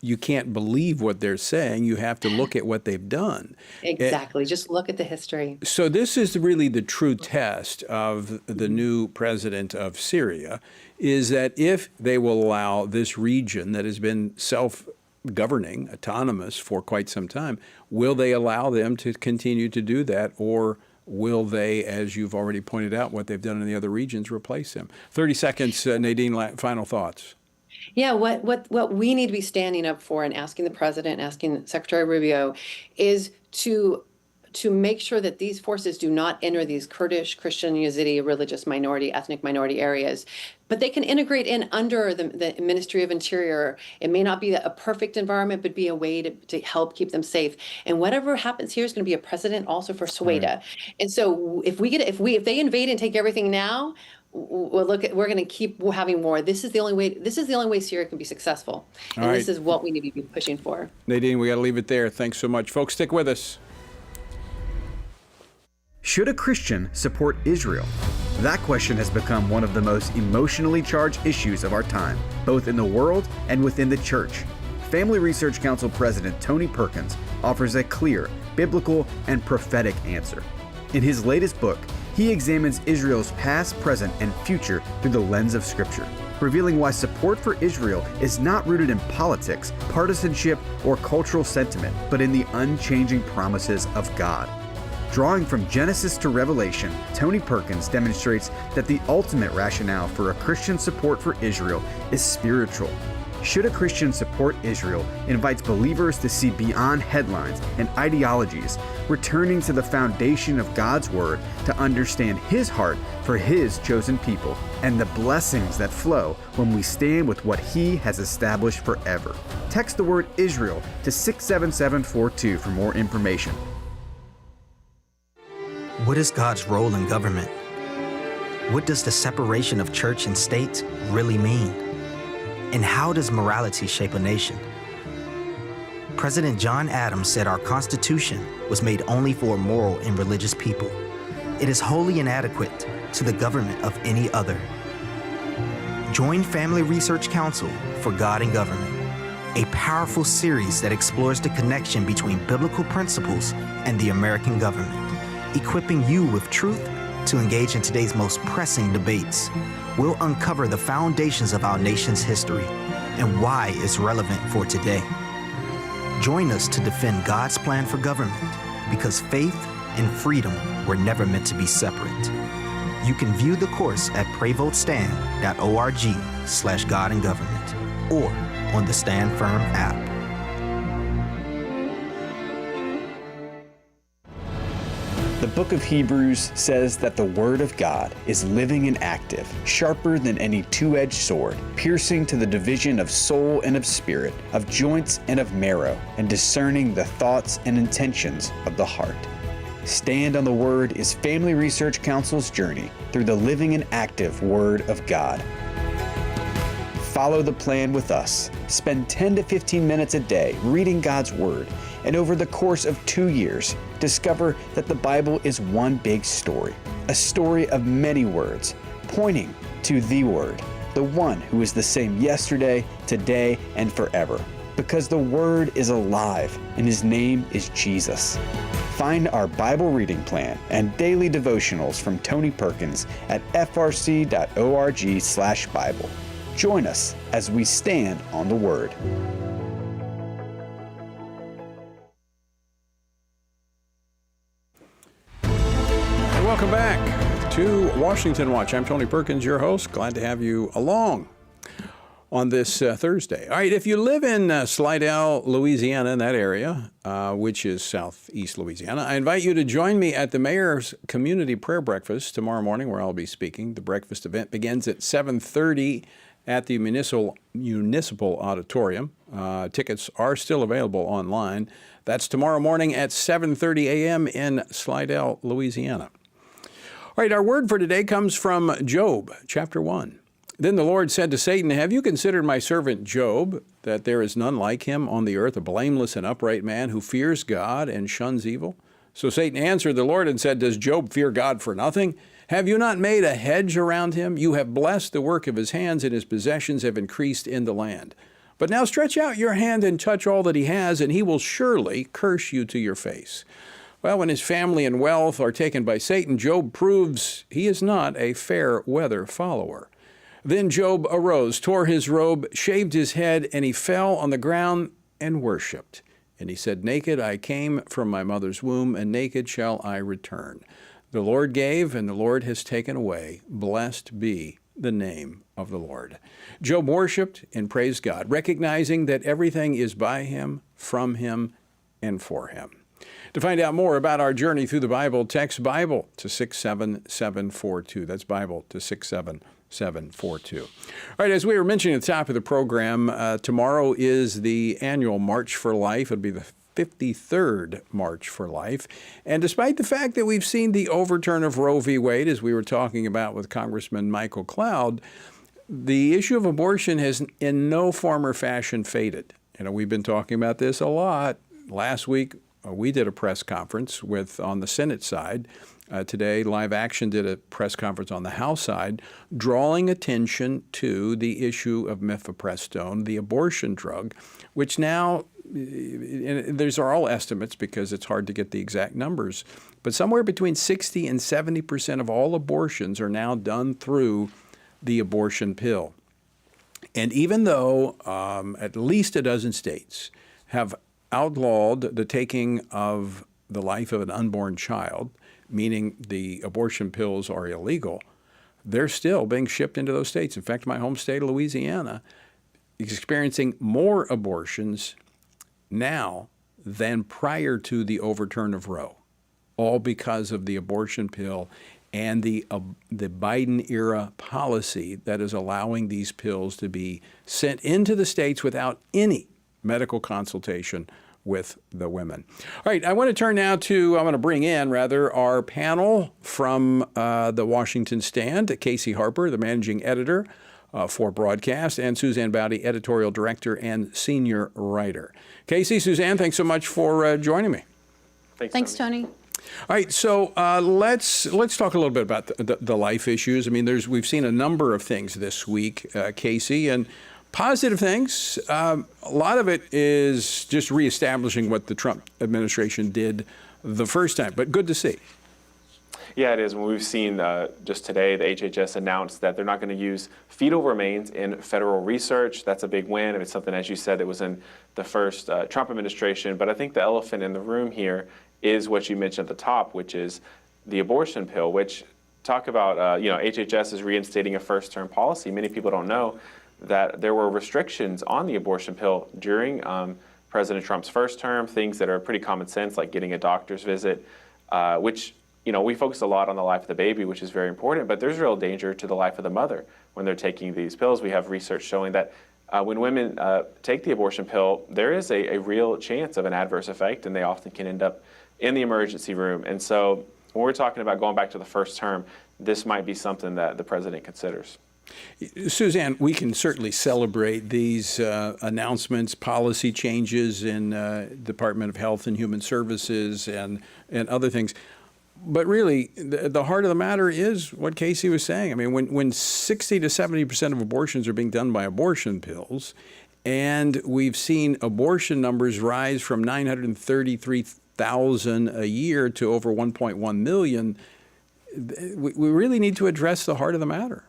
you can't believe what they're saying. You have to look at what they've done. Exactly. Just look at the history. So this is really the true test of the new president of Syria, is that if they will allow this region that has been self-governing, autonomous for quite some time, will they allow them to continue to do that, or will they, as you've already pointed out, what they've done in the other regions, replace them? 30 seconds, Nadine, final thoughts. Yeah, what we need to be standing up for and asking the president, asking Secretary Rubio, is to make sure that these forces do not enter these Kurdish, Christian, Yazidi, religious minority, ethnic minority areas. But they can integrate in under the Ministry of Interior. It may not be a perfect environment, but be a way to help keep them safe. And whatever happens here is going to be a precedent also for Sueda. Right. And so if they invade and take everything now, we're going to keep having war. This is the only way Syria can be successful. And this is what we need to be pushing for. Nadine, we got to leave it there. Thanks so much. Folks, stick with us. Should a Christian support Israel? That question has become one of the most emotionally charged issues of our time, both in the world and within the church. Family Research Council President Tony Perkins offers a clear, biblical, and prophetic answer. In his latest book, he examines Israel's past, present, and future through the lens of Scripture, revealing why support for Israel is not rooted in politics, partisanship, or cultural sentiment, but in the unchanging promises of God. Drawing from Genesis to Revelation, Tony Perkins demonstrates that the ultimate rationale for a Christian support for Israel is spiritual. Should a Christian Support Israel invites believers to see beyond headlines and ideologies, returning to the foundation of God's Word to understand His heart for His chosen people and the blessings that flow when we stand with what He has established forever. Text the word Israel to 67742 for more information. What is God's role in government? What does the separation of church and state really mean? And how does morality shape a nation? President John Adams said our Constitution was made only for moral and religious people. It is wholly inadequate to the government of any other. Join Family Research Council for God and Government, a powerful series that explores the connection between biblical principles and the American government, equipping you with truth to engage in today's most pressing debates. We'll uncover the foundations of our nation's history and why it's relevant for today. Join us to defend God's plan for government, because faith and freedom were never meant to be separate. You can view the course at prayvotestand.org/God and Government or on the Stand Firm app. The book of Hebrews says that the Word of God is living and active, sharper than any two-edged sword, piercing to the division of soul and of spirit, of joints and of marrow, and discerning the thoughts and intentions of the heart. Stand on the Word is Family Research Council's journey through the living and active Word of God. Follow the plan with us. Spend 10 to 15 minutes a day reading God's Word, and over the course of 2 years, discover that the Bible is one big story, a story of many words, pointing to the Word, the one who is the same yesterday, today, and forever. Because the Word is alive, and His name is Jesus. Find our Bible reading plan and daily devotionals from Tony Perkins at frc.org/Bible. Join us as we stand on the Word. Welcome back to Washington Watch. I'm Tony Perkins, your host. Glad to have you along on this Thursday. All right, if you live in Slidell, Louisiana, in that area, which is southeast Louisiana, I invite you to join me at the Mayor's Community Prayer Breakfast tomorrow morning, where I'll be speaking. The breakfast event begins at 7:30 at the Municipal Auditorium. Tickets are still available online. That's tomorrow morning at 7:30 a.m. in Slidell, Louisiana. All right, our word for today comes from Job, chapter 1. Then the Lord said to Satan, "Have you considered my servant Job, that there is none like him on the earth, a blameless and upright man who fears God and shuns evil?" So Satan answered the Lord and said, "Does Job fear God for nothing? Have you not made a hedge around him? You have blessed the work of his hands, and his possessions have increased in the land. But now stretch out your hand and touch all that he has, and he will surely curse you to your face." Well, when his family and wealth are taken by Satan, Job proves he is not a fair weather follower. Then Job arose, tore his robe, shaved his head, and he fell on the ground and worshipped. And he said, "Naked I came from my mother's womb, and naked shall I return. The Lord gave, and the Lord has taken away. Blessed be the name of the Lord." Job worshipped and praised God, recognizing that everything is by him, from him, and for him. To find out more about our journey through the Bible, text Bible to 67742. That's Bible to 67742. All right, as we were mentioning at the top of the program, tomorrow is the annual March for Life. It'll be the 53rd March for Life. And despite the fact that we've seen the overturn of Roe v. Wade, as we were talking about with Congressman Michael Cloud, the issue of abortion has in no form or fashion faded. You know, we've been talking about this a lot. Last week, we did a press conference on the Senate side. Today, Live Action did a press conference on the House side, drawing attention to the issue of mifepristone, the abortion drug, which now, and these are all estimates because it's hard to get the exact numbers, but somewhere between 60 and 70% of all abortions are now done through the abortion pill. And even though at least a dozen states have outlawed the taking of the life of an unborn child, meaning the abortion pills are illegal, they're still being shipped into those states. In fact, my home state of Louisiana experiencing more abortions now than prior to the overturn of Roe, all because of the abortion pill and the Biden-era policy that is allowing these pills to be sent into the states without any medical consultation with the women. All right, I want to bring in our panel from the Washington Stand, Casey Harper, the managing editor for Broadcast, and Suzanne Bowdy, editorial director and senior writer. Casey, Suzanne, thanks so much for joining me. Thanks, Tony. All right, so let's talk a little bit about the life issues. I mean, we've seen a number of things this week, Casey, and positive things. A lot of it is just reestablishing what the Trump administration did the first time, but good to see. Yeah, it is. When we've seen just today, the HHS announced that they're not going to use fetal remains in federal research. That's a big win. It's something, as you said, that was in the first Trump administration. But I think the elephant in the room here is what you mentioned at the top, which is the abortion pill, which talk about, HHS is reinstating a first-term policy. Many people don't know that there were restrictions on the abortion pill during President Trump's first term, things that are pretty common sense, like getting a doctor's visit, which, we focus a lot on the life of the baby, which is very important, but there's real danger to the life of the mother when they're taking these pills. We have research showing that when women take the abortion pill, there is a real chance of an adverse effect, and they often can end up in the emergency room. And so when we're talking about going back to the first term, this might be something that the president considers. Suzanne, we can certainly celebrate these announcements, policy changes in Department of Health and Human Services and other things. But really, the heart of the matter is what Casey was saying. I mean, when 60 to 70% of abortions are being done by abortion pills, and we've seen abortion numbers rise from 933,000 a year to over 1.1 million, we really need to address the heart of the matter.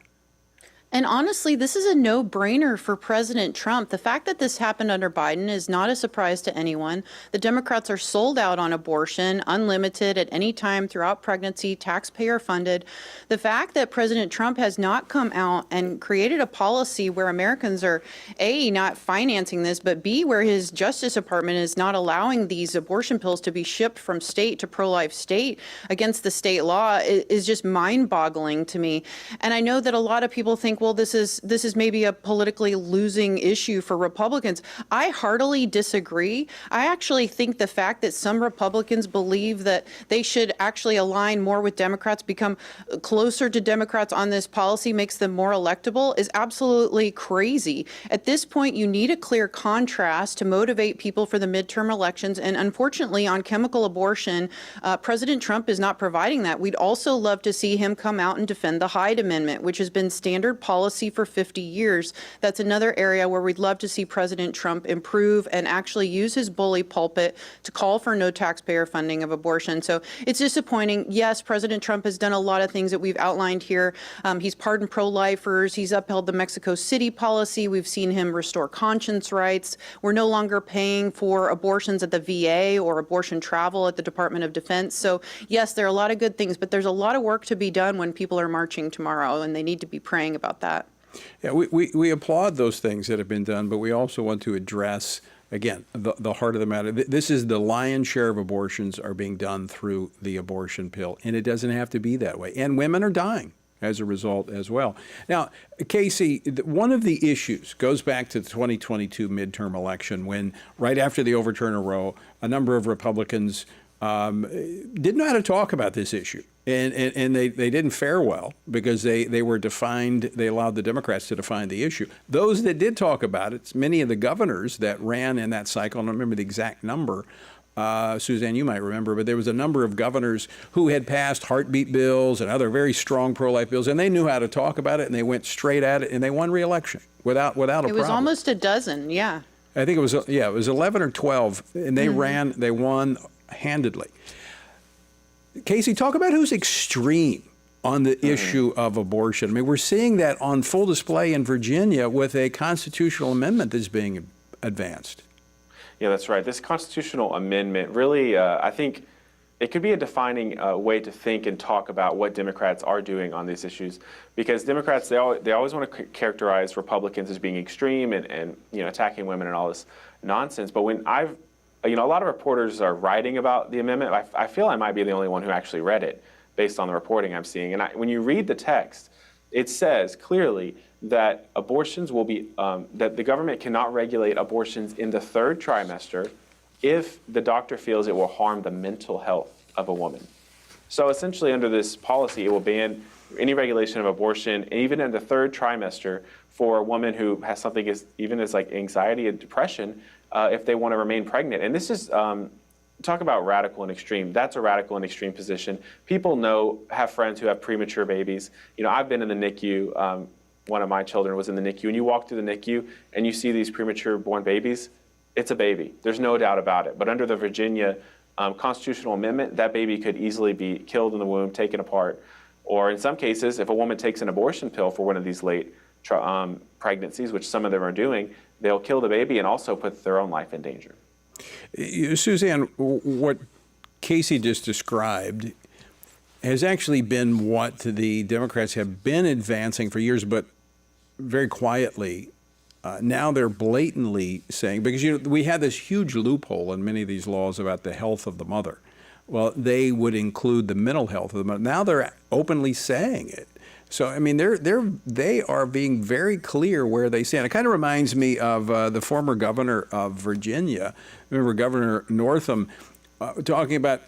And honestly, this is a no-brainer for President Trump. The fact that this happened under Biden is not a surprise to anyone. The Democrats are sold out on abortion, unlimited at any time throughout pregnancy, taxpayer-funded. The fact that President Trump has not come out and created a policy where Americans are, A, not financing this, but B, where his Justice Department is not allowing these abortion pills to be shipped from state to pro-life state against the state law is just mind-boggling to me. And I know that a lot of people think, well, this is maybe a politically losing issue for Republicans. I heartily disagree. I actually think the fact that some Republicans believe that they should actually align more with Democrats, become closer to Democrats on this policy, makes them more electable is absolutely crazy. At this point, you need a clear contrast to motivate people for the midterm elections. And unfortunately, on chemical abortion, President Trump is not providing that. We'd also love to see him come out and defend the Hyde Amendment, which has been standard policy for 50 years. That's another area where we'd love to see President Trump improve and actually use his bully pulpit to call for no taxpayer funding of abortion. So it's disappointing. Yes, President Trump has done a lot of things that we've outlined here. He's pardoned pro-lifers. He's upheld the Mexico City policy. We've seen him restore conscience rights. We're no longer paying for abortions at the VA or abortion travel at the Department of Defense. So yes, there are a lot of good things, but there's a lot of work to be done when people are marching tomorrow, and they need to be praying about that. Yeah, we applaud those things that have been done, but we also want to address, again, the heart of the matter. This is the lion's share of abortions are being done through the abortion pill, and it doesn't have to be that way. And women are dying as a result as well. Now, Casey, one of the issues goes back to the 2022 midterm election when, right after the overturn of Roe, a number of Republicans didn't know how to talk about this issue. And they didn't fare well because they were defined, they allowed the Democrats to define the issue. Those that did talk about it, many of the governors that ran in that cycle, I don't remember the exact number, Suzanne, you might remember, but there was a number of governors who had passed heartbeat bills and other very strong pro-life bills, and they knew how to talk about it, and they went straight at it, and they won re-election without a problem. It was almost a dozen, yeah. I think it was 11 or 12, and they they won handedly. Casey, talk about who's extreme on the issue of abortion. I mean, we're seeing that on full display in Virginia with a constitutional amendment that's being advanced. Yeah, that's right. This constitutional amendment really, I think, it could be a defining way to think and talk about what Democrats are doing on these issues, because Democrats, they always want to characterize Republicans as being extreme and attacking women and all this nonsense. But when a lot of reporters are writing about the amendment, I feel I might be the only one who actually read it based on the reporting I'm seeing. And when you read the text, it says clearly that abortions will be, that the government cannot regulate abortions in the 3rd trimester if the doctor feels it will harm the mental health of a woman. So essentially under this policy, it will ban any regulation of abortion, even in the 3rd trimester, for a woman who has something even as like anxiety and depression, if they want to remain pregnant. And this is, talk about radical and extreme. That's a radical and extreme position. People have friends who have premature babies. I've been in the NICU. One of my children was in the NICU, and you walk through the NICU and you see these premature born babies. It's a baby. There's no doubt about it. But under the Virginia constitutional amendment, that baby could easily be killed in the womb, taken apart. Or in some cases, if a woman takes an abortion pill for one of these late pregnancies, which some of them are doing, they'll kill the baby and also put their own life in danger. Suzanne, what Casey just described has actually been what the Democrats have been advancing for years, but very quietly. Now they're blatantly saying, because we had this huge loophole in many of these laws about the health of the mother. Well, they would include the mental health of the mother. Now they're openly saying it. So, I mean, they are being very clear where they stand. It kind of reminds me of the former governor of Virginia. Remember Governor Northam talking about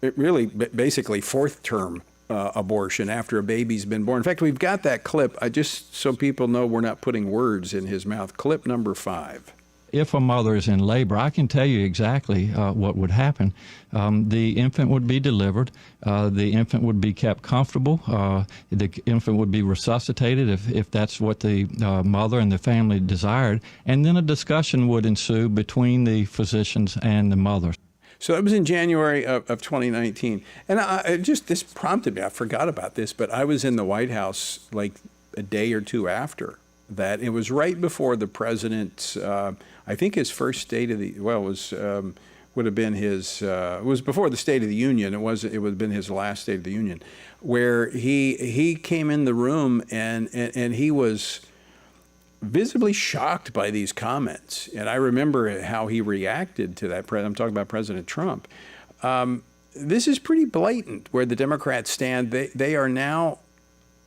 really basically 4th-term abortion after a baby's been born. In fact, we've got that clip. Just so people know we're not putting words in his mouth. Clip number 5. If a mother is in labor, I can tell you exactly what would happen. The infant would be delivered. The infant would be kept comfortable. The infant would be resuscitated if that's what the mother and the family desired. And then a discussion would ensue between the physicians and the mother. So that was in January of 2019. And this prompted me. I forgot about this, but I was in the White House like a day or two after that. It was right before the president's, I think his first State of the, well, it was, would have been his, it was before the State of the Union. It would have been his last State of the Union, where he came in the room and he was visibly shocked by these comments. And I remember how he reacted to that. I'm talking about President Trump. This is pretty blatant where the Democrats stand. They are now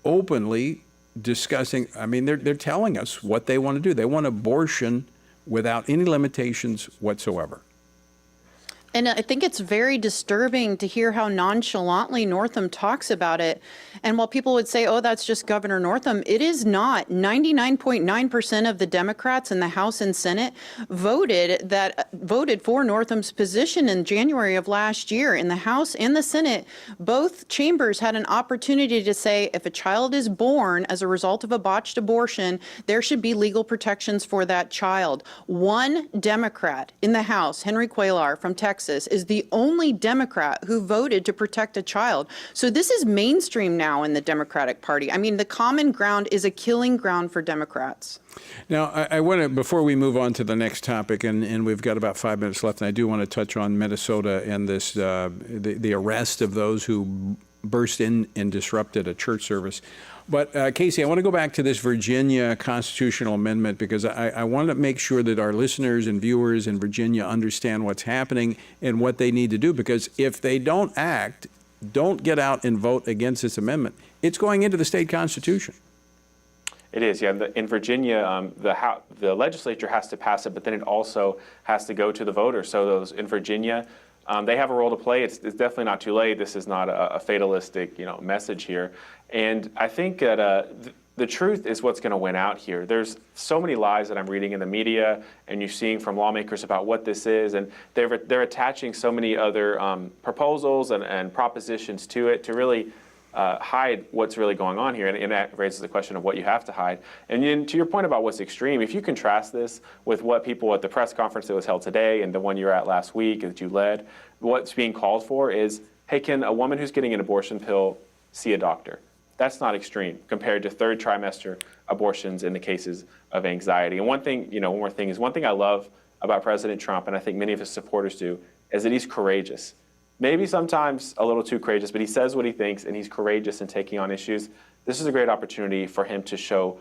openly discussing, I mean, they're telling us what they want to do. They want abortion without any limitations whatsoever. And I think it's very disturbing to hear how nonchalantly Northam talks about it. And while people would say, oh, that's just Governor Northam, it is not. 99.9% of the Democrats in the House and Senate voted for Northam's position in January of last year. In the House and the Senate, both chambers had an opportunity to say if a child is born as a result of a botched abortion, there should be legal protections for that child. One Democrat in the House, Henry Cuellar from Texas, is the only Democrat who voted to protect a child. So this is mainstream now in the Democratic Party. I mean, the common ground is a killing ground for Democrats. Now, I want to, before we move on to the next topic, and we've got about 5 minutes left, and I do want to touch on Minnesota and this the arrest of those who burst in and disrupted a church service. But Casey, I want to go back to this Virginia constitutional amendment because I want to make sure that our listeners and viewers in Virginia understand what's happening and what they need to do. Because if they don't act, don't get out and vote against this amendment, it's going into the state constitution. It is, yeah. In Virginia, the legislature has to pass it, but then it also has to go to the voters. So those in Virginia, they have a role to play. It's definitely not too late. This is not a fatalistic, message here. And I think that the truth is what's going to win out here. There's so many lies that I'm reading in the media and you're seeing from lawmakers about what this is, and they're attaching so many other proposals and propositions to it to really hide what's really going on here, and that raises the question of what you have to hide. And then to your point about what's extreme, if you contrast this with what people at the press conference that was held today and the one you were at last week that you led, what's being called for is, hey, can a woman who's getting an abortion pill see a doctor? That's not extreme compared to 3rd trimester abortions in the cases of anxiety. And one more thing is one thing I love about President Trump, and I think many of his supporters do, is that he's courageous. maybe sometimes a little too courageous, but he says what he thinks, and he's courageous in taking on issues. This is a great opportunity for him to show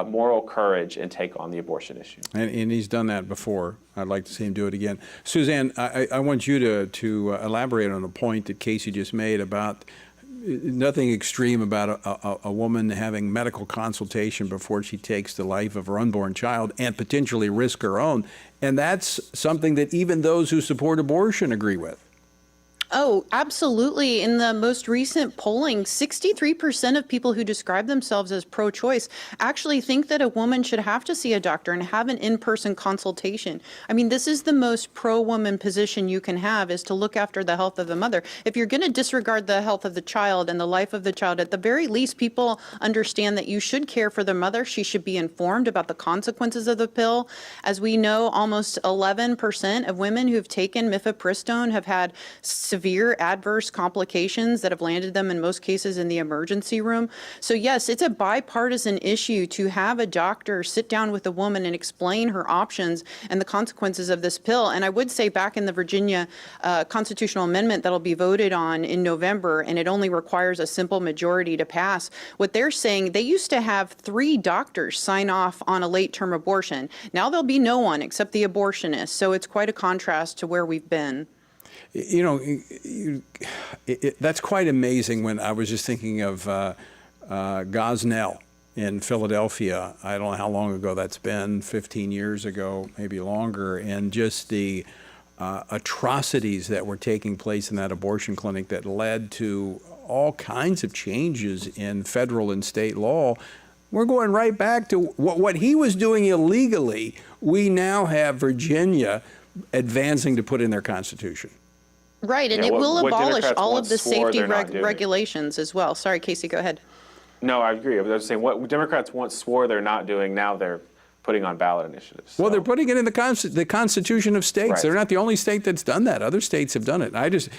moral courage and take on the abortion issue. And he's done that before. I'd like to see him do it again. Suzanne, I want you to elaborate on a point that Casey just made about nothing extreme about a woman having medical consultation before she takes the life of her unborn child and potentially risk her own. And that's something that even those who support abortion agree with. Oh, absolutely. In the most recent polling, 63% of people who describe themselves as pro-choice actually think that a woman should have to see a doctor and have an in-person consultation. I mean, this is the most pro-woman position you can have, is to look after the health of the mother. If you're going to disregard the health of the child and the life of the child, at the very least, people understand that you should care for the mother. She should be informed about the consequences of the pill. As we know, almost 11% of women who've taken mifepristone have had severe adverse complications that have landed them in most cases in the emergency room. So yes, it's a bipartisan issue to have a doctor sit down with a woman and explain her options and the consequences of this pill. And I would say back in the Virginia constitutional amendment that'll be voted on in November, and it only requires a simple majority to pass, what they're saying, they used to have 3 doctors sign off on a late-term abortion. Now there'll be no one except the abortionist. So it's quite a contrast to where we've been. You know, that's quite amazing. When I was just thinking of Gosnell in Philadelphia, I don't know how long ago that's been, 15 years ago, maybe longer, and just the atrocities that were taking place in that abortion clinic that led to all kinds of changes in federal and state law. We're going right back to what he was doing illegally. We now have Virginia advancing to put in their constitution. Right, and it will abolish all of the safety regulations as well. Sorry, Casey, go ahead. No, I agree. I was saying what Democrats once swore they're not doing, now they're putting on ballot initiatives. So. Well, they're putting it in the Constitution of states. Right. They're not the only state that's done that. Other states have done it. I just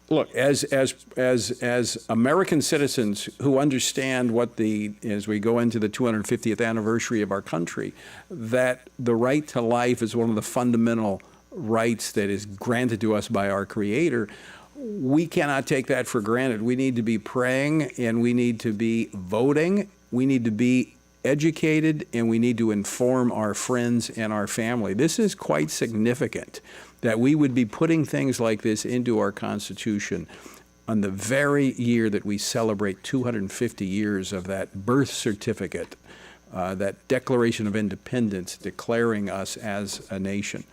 look, as American citizens who understand what as we go into the 250th anniversary of our country, that the right to life is one of the fundamental rights that is granted to us by our Creator. We cannot take that for granted. We need to be praying, and we need to be voting. We need to be educated, and we need to inform our friends and our family. This is quite significant that we would be putting things like this into our Constitution on the very year that we celebrate 250 years of that birth certificate, that Declaration of Independence declaring us as a nation.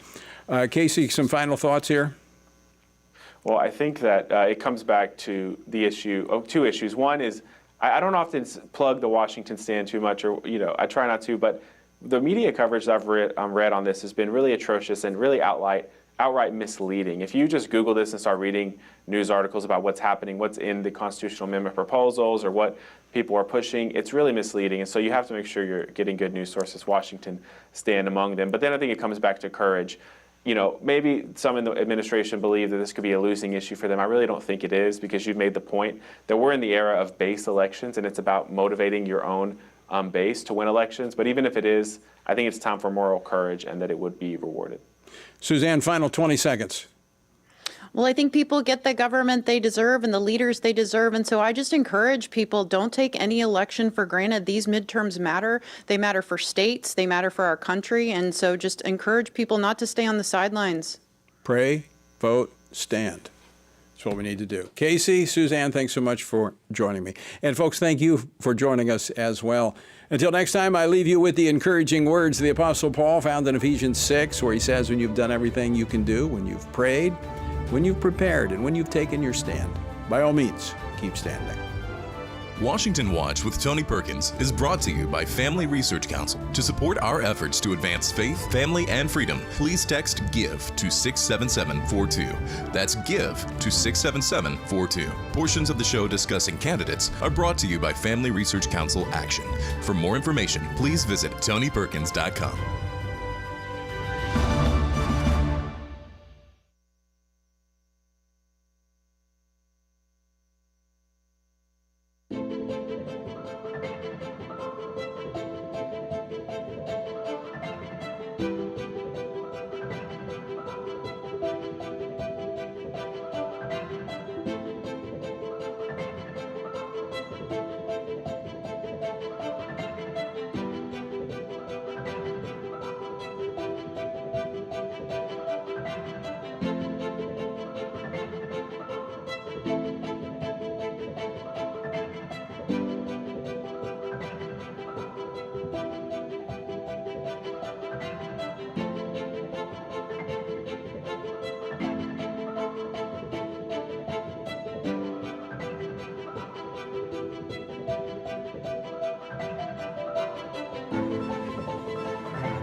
Casey, some final thoughts here? Well, I think that it comes back to the issue of 2 issues. One is, I don't often plug the Washington Stand too much, or I try not to, but the media coverage that I've read on this has been really atrocious and really outright misleading. If you just Google this and start reading news articles about what's happening, what's in the constitutional amendment proposals, or what people are pushing, it's really misleading. And so you have to make sure you're getting good news sources, Washington Stand among them. But then I think it comes back to courage. Maybe some in the administration believe that this could be a losing issue for them. I really don't think it is, because you've made the point that we're in the era of base elections, and it's about motivating your own base to win elections. But even if it is, I think it's time for moral courage, and that it would be rewarded. Suzanne, final 20 seconds. Well, I think people get the government they deserve and the leaders they deserve. And so I just encourage people, don't take any election for granted. These midterms matter. They matter for states. They matter for our country. And so just encourage people not to stay on the sidelines. Pray, vote, stand. That's what we need to do. Casey, Suzanne, thanks so much for joining me. And folks, thank you for joining us as well. Until next time, I leave you with the encouraging words of the Apostle Paul found in Ephesians 6, where he says, when you've done everything you can do, when you've prayed, when you've prepared, and when you've taken your stand, by all means, keep standing. Washington Watch with Tony Perkins is brought to you by Family Research Council. To support our efforts to advance faith, family, and freedom, please text GIVE to 67742. That's GIVE to 67742. Portions of the show discussing candidates are brought to you by Family Research Council Action. For more information, please visit TonyPerkins.com.